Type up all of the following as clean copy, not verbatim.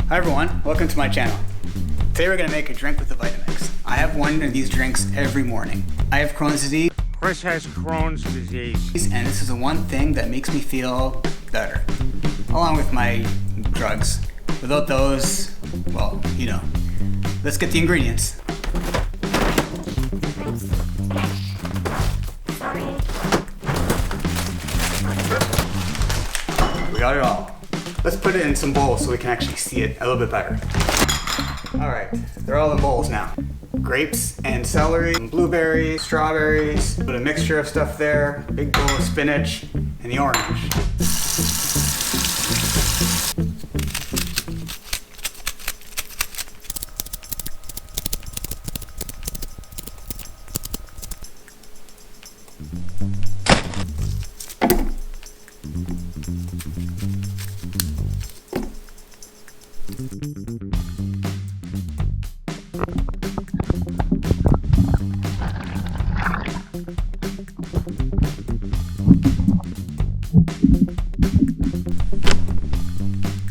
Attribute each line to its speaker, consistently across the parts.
Speaker 1: Hi everyone, welcome to my channel. Today we're going to make a drink with the Vitamix. I have one of these drinks every morning. I have Crohn's disease.
Speaker 2: Chris has Crohn's disease.
Speaker 1: And this is the one thing that makes me feel better. Along with my drugs. Without those, well, you know. Let's get the ingredients. We got it all. Let's put it in some bowls so we can actually see it a little bit better. All right, they're all in bowls now. Grapes and celery, blueberries, strawberries, put a mixture of stuff there, big bowl of spinach, and the orange.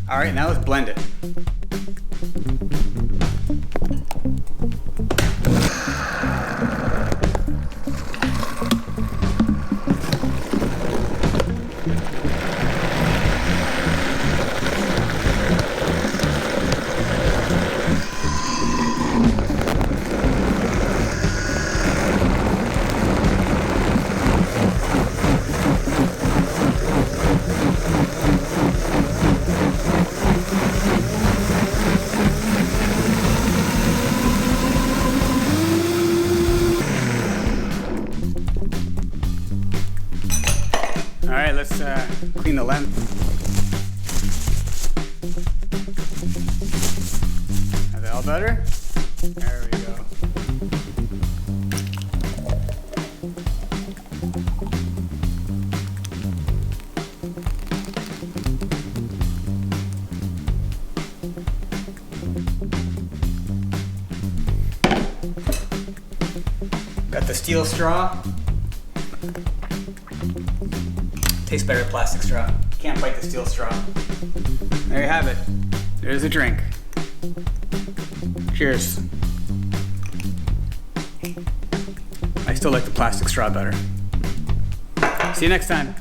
Speaker 1: All right, now let's blend it. All right, let's clean the lemon. Are they all better? There we go. Got the steel straw. Tastes better plastic straw. Can't bite the steel straw. There you have it. There's a drink. Cheers. I still like the plastic straw better. See you next time.